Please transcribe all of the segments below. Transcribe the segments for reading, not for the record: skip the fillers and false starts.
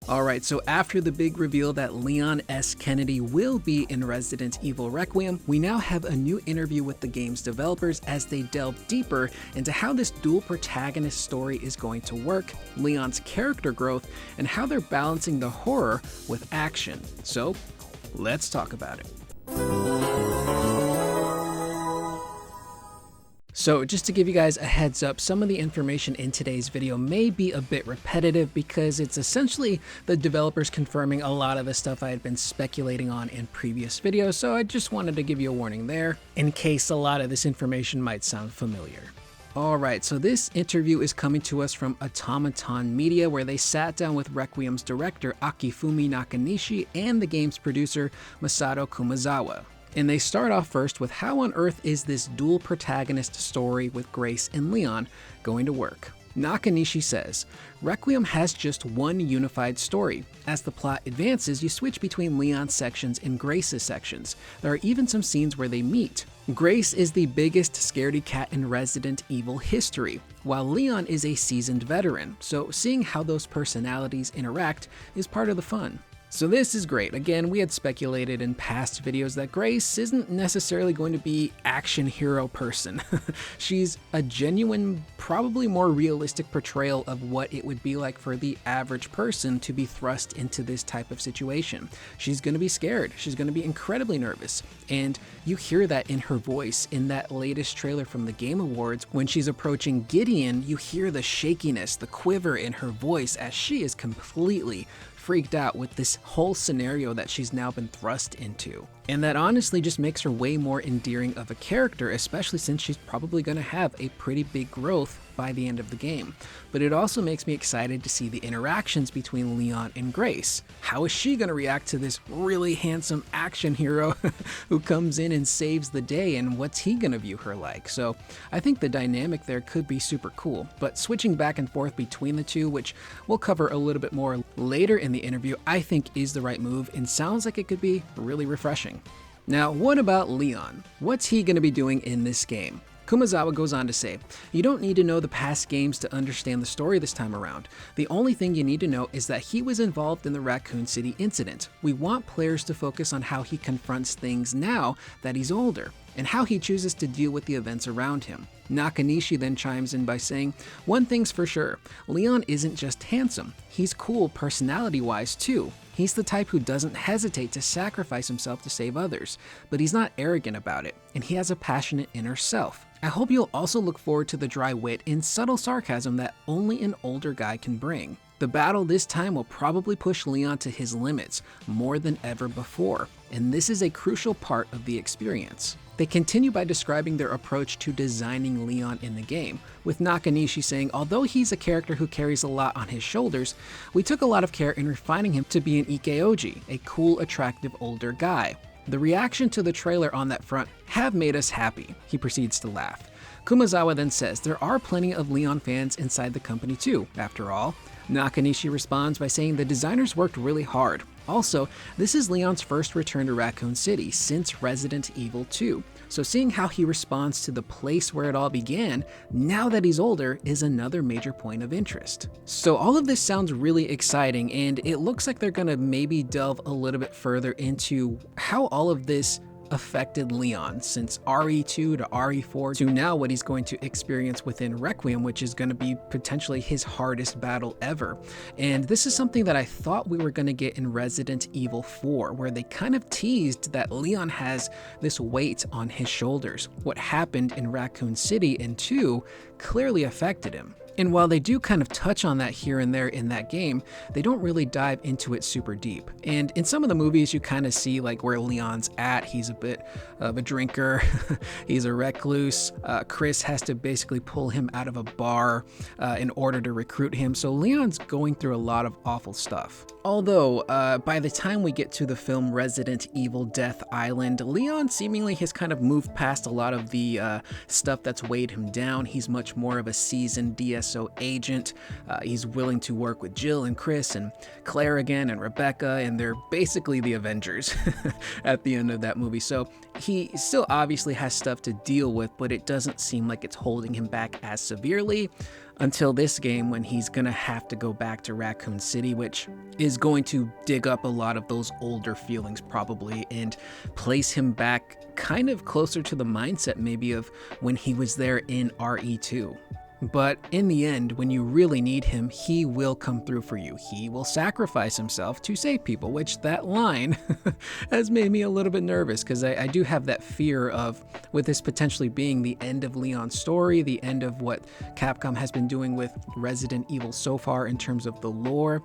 Alright, so after the big reveal that Leon S. Kennedy will be in Resident Evil Requiem, we now have a new interview with the game's developers as they delve deeper into how this dual protagonist story is going to work, Leon's character growth, and how they're balancing the horror with action. So, let's talk about it. So just to give you guys a heads up, some of the information in today's video may be a bit repetitive because it's essentially the developers confirming a lot of the stuff I had been speculating on in previous videos, so I just wanted to give you a warning there in case a lot of this information might sound familiar. Alright, so this interview is coming to us from Automaton Media, where they sat down with Requiem's director Akifumi Nakanishi and the game's producer Masato Kumazawa. And they start off first with how on earth is this dual protagonist story with Grace and Leon going to work. Nakanishi says, Requiem has just one unified story. As the plot advances, you switch between Leon's sections and Grace's sections. There are even some scenes where they meet. Grace is the biggest scaredy cat in Resident Evil history, while Leon is a seasoned veteran, so seeing how those personalities interact is part of the fun. So this is great. Again, we had speculated in past videos that Grace isn't necessarily going to be action hero person. She's a genuine, probably more realistic portrayal of what it would be like for the average person to be thrust into this type of situation. She's going to be scared. She's going to be incredibly nervous. And you hear that in her voice in that latest trailer from the Game Awards. When she's approaching Gideon, you hear the shakiness, the quiver in her voice as she is completely freaked out with this whole scenario that she's now been thrust into. And that honestly just makes her way more endearing of a character, especially since she's probably going to have a pretty big growth by the end of the game. But it also makes me excited to see the interactions between Leon and Grace. How is she going to react to this really handsome action hero who comes in and saves the day, and what's he going to view her like? So I think the dynamic there could be super cool. But switching back and forth between the two, which we'll cover a little bit more later in the interview, I think is the right move and sounds like it could be really refreshing. Now, what about Leon? What's he going to be doing in this game? Kumazawa goes on to say, you don't need to know the past games to understand the story this time around. The only thing you need to know is that he was involved in the Raccoon City incident. We want players to focus on how he confronts things now that he's older, and how he chooses to deal with the events around him. Nakanishi then chimes in by saying, one thing's for sure, Leon isn't just handsome, he's cool personality-wise too. He's the type who doesn't hesitate to sacrifice himself to save others, but he's not arrogant about it, and he has a passionate inner self. I hope you'll also look forward to the dry wit and subtle sarcasm that only an older guy can bring. The battle this time will probably push Leon to his limits more than ever before, and this is a crucial part of the experience. They continue by describing their approach to designing Leon in the game, with Nakanishi saying, although he's a character who carries a lot on his shoulders, we took a lot of care in refining him to be an Ikeoji, a cool, attractive older guy. The reaction to the trailer on that front have made us happy, he proceeds to laugh. Kumazawa then says there are plenty of Leon fans inside the company too, after all. Nakanishi responds by saying the designers worked really hard. Also, this is Leon's first return to Raccoon City since Resident Evil 2, so seeing how he responds to the place where it all began, now that he's older, is another major point of interest. So all of this sounds really exciting, and it looks like they're gonna maybe delve a little bit further into how all of this affected Leon since RE2 to RE4 to now what he's going to experience within Requiem, which is going to be potentially his hardest battle ever. And this is something that I thought we were going to get in Resident Evil 4, where they kind of teased that Leon has this weight on his shoulders. What happened in Raccoon City in 2 clearly affected him. And while they do kind of touch on that here and there in that game, they don't really dive into it super deep. And in some of the movies, you kind of see like where Leon's at. He's a bit of a drinker. He's a recluse. Chris has to basically pull him out of a bar in order to recruit him. So Leon's going through a lot of awful stuff. Although, by the time we get to the film Resident Evil Death Island, Leon seemingly has kind of moved past a lot of the stuff that's weighed him down. He's much more of a seasoned DS USO agent. He's willing to work with Jill and Chris and Claire again and Rebecca, and they're basically the Avengers at the end of that movie. So he still obviously has stuff to deal with, but it doesn't seem like it's holding him back as severely until this game, when he's gonna have to go back to Raccoon City, which is going to dig up a lot of those older feelings probably and place him back kind of closer to the mindset maybe of when he was there in RE2. But in the end, when you really need him, he will come through for you. He will sacrifice himself to save people, which that line has made me a little bit nervous, because I do have that fear of, with this potentially being the end of Leon's story, the end of what Capcom has been doing with Resident Evil so far in terms of the lore,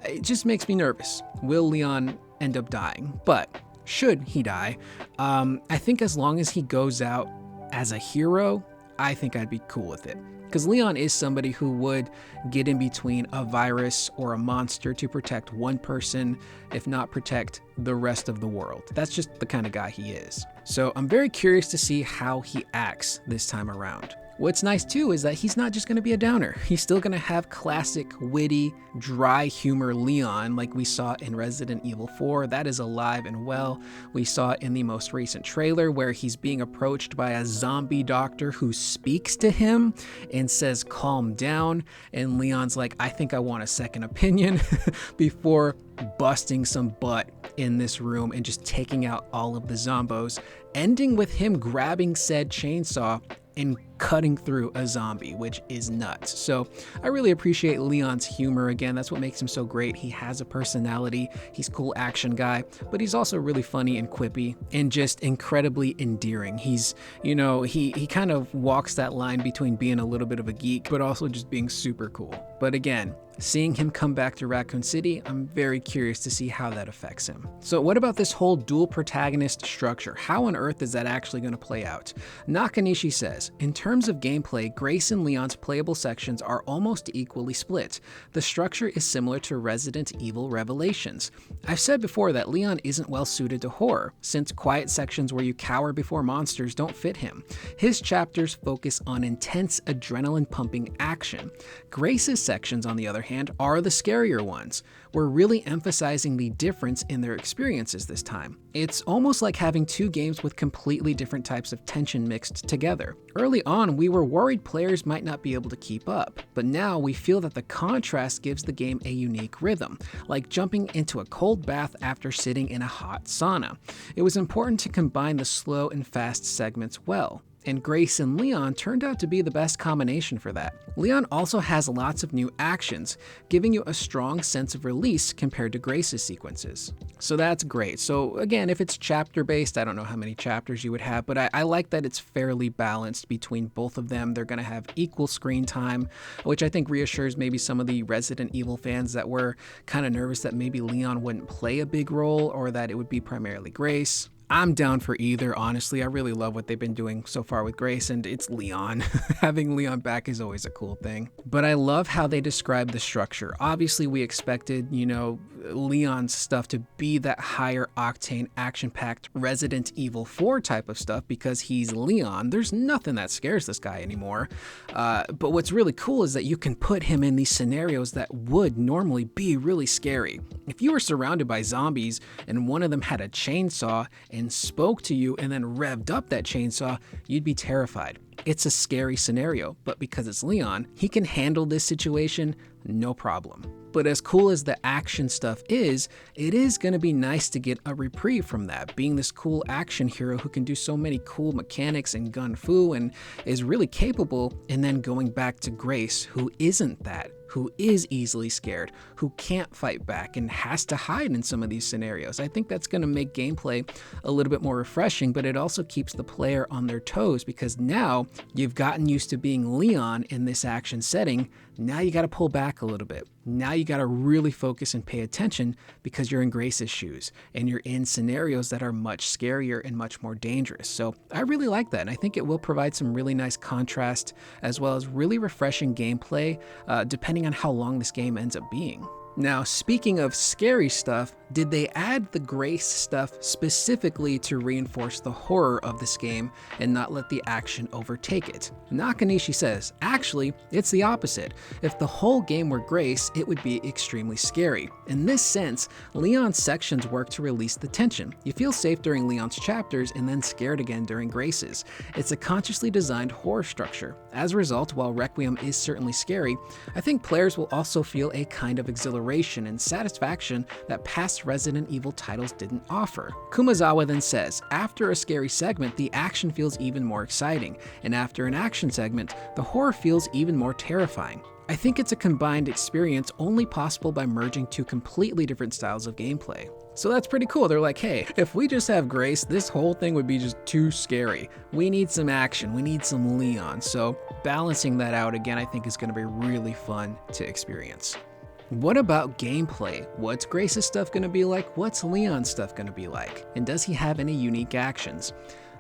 it just makes me nervous. Will Leon end up dying? But should he die, I think as long as he goes out as a hero, I think I'd be cool with it. Because Leon is somebody who would get in between a virus or a monster to protect one person, if not protect the rest of the world. That's just the kind of guy he is. So I'm very curious to see how he acts this time around. What's nice too is that he's not just going to be a downer. He's still going to have classic, witty, dry humor Leon like we saw in Resident Evil 4. That is alive and well. We saw it in the most recent trailer where he's being approached by a zombie doctor who speaks to him and says, "Calm down." And Leon's like, "I think I want a second opinion," before busting some butt in this room and just taking out all of the zombos, ending with him grabbing said chainsaw and cutting through a zombie, which is nuts. So I really appreciate Leon's humor. Again, that's what makes him so great. He has a personality. He's a cool action guy, but he's also really funny and quippy and just incredibly endearing. He's, he kind of walks that line between being a little bit of a geek, but also just being super cool. But again, seeing him come back to Raccoon City, I'm very curious to see how that affects him. So what about this whole dual protagonist structure? How on earth is that actually going to play out? Nakanishi says, in terms of gameplay, Grace and Leon's playable sections are almost equally split. The structure is similar to Resident Evil Revelations. I've said before that Leon isn't well suited to horror, since quiet sections where you cower before monsters don't fit him. His chapters focus on intense adrenaline-pumping action. Grace's sections, on the other hand, are the scarier ones. We're really emphasizing the difference in their experiences this time. It's almost like having two games with completely different types of tension mixed together. Early on, we were worried players might not be able to keep up, but now we feel that the contrast gives the game a unique rhythm, like jumping into a cold bath after sitting in a hot sauna. It was important to combine the slow and fast segments well, and Grace and Leon turned out to be the best combination for that. Leon also has lots of new actions, giving you a strong sense of release compared to Grace's sequences. So that's great. So again, if it's chapter-based, I don't know how many chapters you would have, but I like that it's fairly balanced between both of them. They're going to have equal screen time, which I think reassures maybe some of the Resident Evil fans that were kind of nervous that maybe Leon wouldn't play a big role or that it would be primarily Grace. I'm down for either, honestly. I really love what they've been doing so far with Grace, and it's Leon. Having Leon back is always a cool thing. But I love how they describe the structure. Obviously, we expected, Leon's stuff to be that higher octane, action-packed Resident Evil 4 type of stuff because he's Leon. There's nothing that scares this guy anymore. But what's really cool is that you can put him in these scenarios that would normally be really scary. If you were surrounded by zombies and one of them had a chainsaw and spoke to you and then revved up that chainsaw, you'd be terrified. It's a scary scenario, but because it's Leon, he can handle this situation no problem. But as cool as the action stuff is, it is going to be nice to get a reprieve from that, being this cool action hero who can do so many cool mechanics and gun fu and is really capable, and then going back to Grace, who isn't that, who is easily scared, who can't fight back and has to hide in some of these scenarios. I think that's going to make gameplay a little bit more refreshing, but it also keeps the player on their toes because now you've gotten used to being Leon in this action setting. Now you got to pull back a little bit. Now you got to really focus and pay attention because you're in Grace's shoes and you're in scenarios that are much scarier and much more dangerous. So I really like that, and I think it will provide some really nice contrast as well as really refreshing gameplay depending on how long this game ends up being. Now, speaking of scary stuff, did they add the Grace stuff specifically to reinforce the horror of this game and not let the action overtake it? Nakanishi says, actually, it's the opposite. If the whole game were Grace, it would be extremely scary. In this sense, Leon's sections work to release the tension. You feel safe during Leon's chapters and then scared again during Grace's. It's a consciously designed horror structure. As a result, while Requiem is certainly scary, I think players will also feel a kind of exhilaration and satisfaction that past Resident Evil titles didn't offer. Kumazawa then says, after a scary segment, the action feels even more exciting, and after an action segment, the horror feels even more terrifying. I think it's a combined experience only possible by merging two completely different styles of gameplay. So that's pretty cool. They're like, hey, if we just have Grace, this whole thing would be just too scary. We need some action. We need some Leon. So balancing that out again, I think is going to be really fun to experience. What about gameplay? What's Grace's stuff going to be like? What's Leon's stuff going to be like? And does he have any unique actions?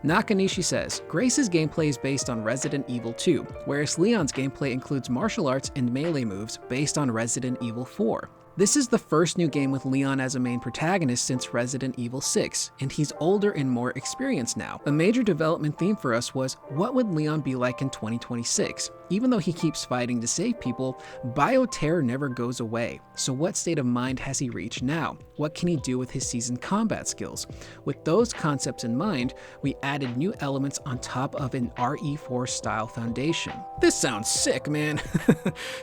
Nakanishi says, Grace's gameplay is based on Resident Evil 2, whereas Leon's gameplay includes martial arts and melee moves based on Resident Evil 4. This is the first new game with Leon as a main protagonist since Resident Evil 6, and he's older and more experienced now. A major development theme for us was, what would Leon be like in 2026? Even though he keeps fighting to save people, bioterror never goes away. So what state of mind has he reached now? What can he do with his seasoned combat skills? With those concepts in mind, we added new elements on top of an RE4 style foundation. This sounds sick, man.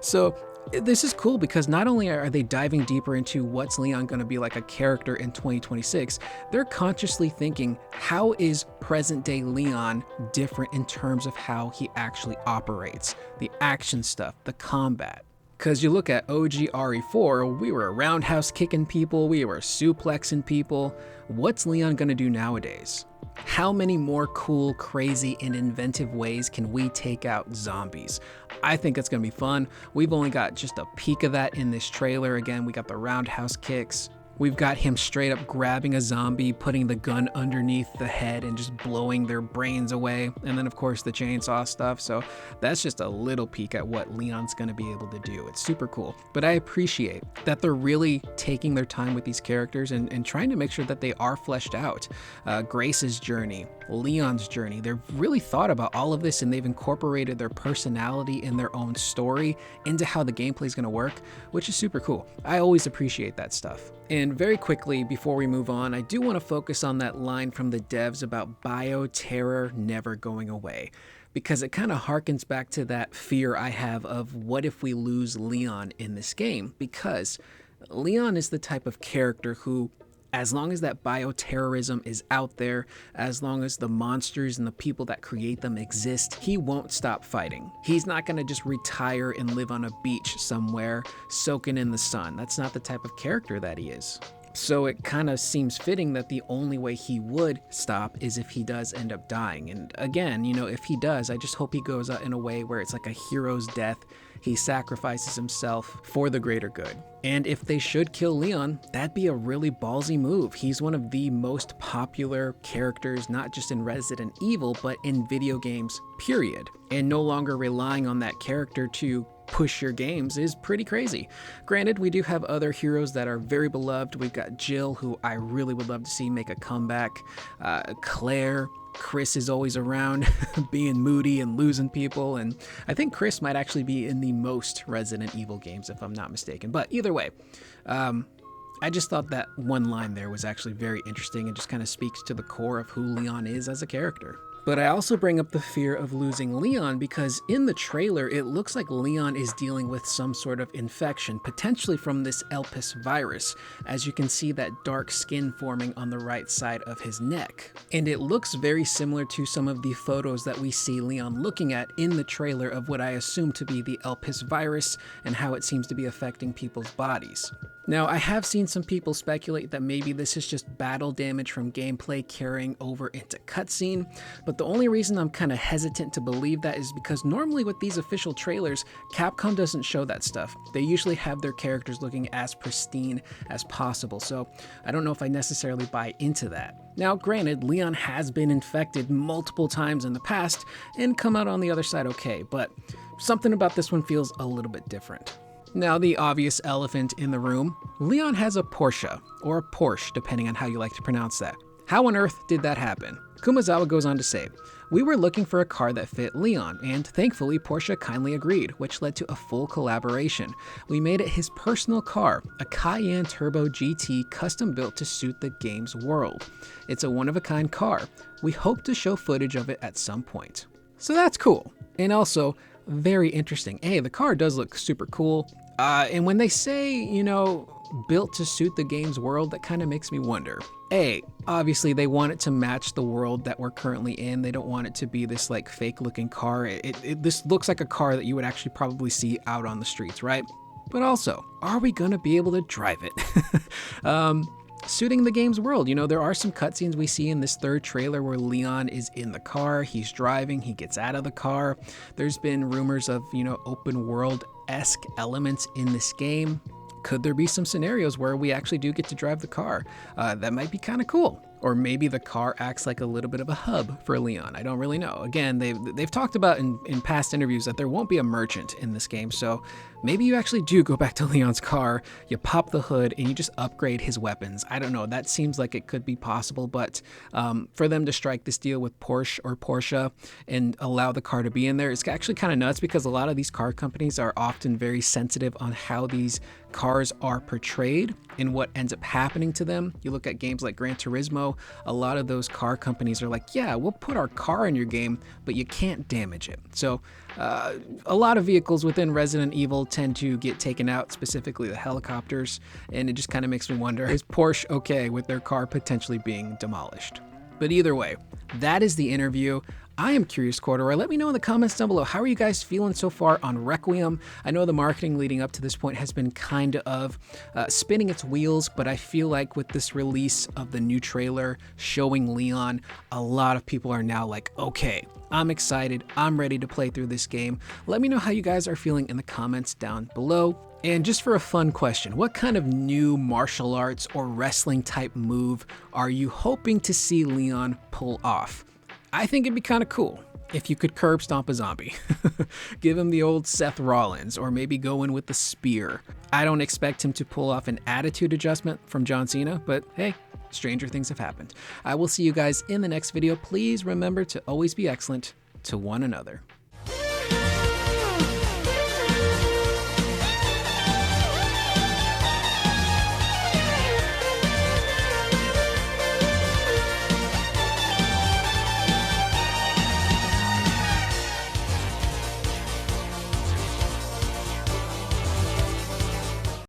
So this is cool because not only are they diving deeper into what's Leon going to be like a character in 2026, they're consciously thinking, how is present day Leon different in terms of how he actually operates? The action stuff, the combat. Because you look at OG RE4, we were roundhouse kicking people, we were suplexing people. What's Leon going to do nowadays? How many more cool, crazy, and inventive ways can we take out zombies? I think it's going to be fun. We've only got just a peek of that in this trailer. Again, we got the roundhouse kicks. We've got him straight up grabbing a zombie, putting the gun underneath the head and just blowing their brains away. And then of course the chainsaw stuff. So that's just a little peek at what Leon's going to be able to do. It's super cool. But I appreciate that they're really taking their time with these characters and trying to make sure that they are fleshed out. Grace's journey, Leon's journey. They've really thought about all of this and they've incorporated their personality and their own story into how the gameplay is going to work, which is super cool. I always appreciate that stuff. And very quickly, before we move on, I do want to focus on that line from the devs about bioterror never going away, because it kind of harkens back to that fear I have of what if we lose Leon in this game, because Leon is the type of character who, as long as that bioterrorism is out there, as long as the monsters and the people that create them exist, he won't stop fighting. He's not going to just retire and live on a beach somewhere, soaking in the sun. That's not the type of character that he is. So it kind of seems fitting that the only way he would stop is if he does end up dying. And again, you know, if he does, I just hope he goes out in a way where it's like a hero's death. He sacrifices himself for the greater good. And if they should kill Leon, that'd be a really ballsy move. He's one of the most popular characters, not just in Resident Evil, but in video games, period. And no longer relying on that character to push your games is pretty crazy. Granted, we do have other heroes that are very beloved. We've got Jill, who I really would love to see make a comeback. Claire. Chris is always around being moody and losing people, and I think Chris might actually be in the most Resident Evil games if I'm not mistaken. But either way, I just thought that one line there was actually very interesting and just kind of speaks to the core of who Leon is as a character. But I also bring up the fear of losing Leon because in the trailer, it looks like Leon is dealing with some sort of infection, potentially from this Elpis virus, as you can see that dark skin forming on the right side of his neck. And it looks very similar to some of the photos that we see Leon looking at in the trailer of what I assume to be the Elpis virus and how it seems to be affecting people's bodies. Now, I have seen some people speculate that maybe this is just battle damage from gameplay carrying over into cutscene, but the only reason I'm kind of hesitant to believe that is because normally with these official trailers, Capcom doesn't show that stuff. They usually have their characters looking as pristine as possible, so I don't know if I necessarily buy into that. Now, granted, Leon has been infected multiple times in the past and come out on the other side okay, but something about this one feels a little bit different. Now, the obvious elephant in the room, Leon has a Porsche, or a Porsche, depending on how you like to pronounce that. How on earth did that happen? Kumazawa goes on to say, "We were looking for a car that fit Leon, and thankfully Porsche kindly agreed, which led to a full collaboration. We made it his personal car, a Cayenne Turbo GT custom built to suit the game's world. It's a one-of-a-kind car. We hope to show footage of it at some point." So that's cool, and also very interesting. Hey, the car does look super cool, and when they say, you know, built to suit the game's world, that kind of makes me wonder. Obviously they want it to match the world that we're currently in. They don't want it to be this like fake looking car. This looks like a car that you would actually probably see out on the streets, right? But also, are we gonna be able to drive it? Suiting the game's world. You know, there are some cutscenes we see in this third trailer where Leon is in the car, he's driving, he gets out of the car. There's been rumors of, you know, open world-esque elements in this game. Could there be some scenarios where we actually do get to drive the car? That might be kind of cool. Or maybe the car acts like a little bit of a hub for Leon. I don't really know. Again, they've talked about in past interviews that there won't be a merchant in this game, so maybe you actually do go back to Leon's car, you pop the hood, and you just upgrade his weapons. I don't know. That seems like it could be possible, but for them to strike this deal with Porsche and allow the car to be in there, it's actually kind of nuts because a lot of these car companies are often very sensitive on how these cars are portrayed and what ends up happening to them. You look at games like Gran Turismo, a lot of those car companies are like, yeah, we'll put our car in your game, but you can't damage it. So a lot of vehicles within Resident Evil tend to get taken out, specifically the helicopters, and it just kind of makes me wonder, is Porsche okay with their car potentially being demolished? But either way, that is the interview. I am curious, Corduroy. Let me know in the comments down below. How are you guys feeling so far on Requiem? I know the marketing leading up to this point has been kind of spinning its wheels, but I feel like with this release of the new trailer showing Leon, a lot of people are now like, okay, I'm excited. I'm ready to play through this game. Let me know how you guys are feeling in the comments down below. And just for a fun question, what kind of new martial arts or wrestling type move are you hoping to see Leon pull off? I think it'd be kind of cool if you could curb stomp a zombie. Give him the old Seth Rollins, or maybe go in with the spear. I don't expect him to pull off an attitude adjustment from John Cena, but hey, stranger things have happened. I will see you guys in the next video. Please remember to always be excellent to one another.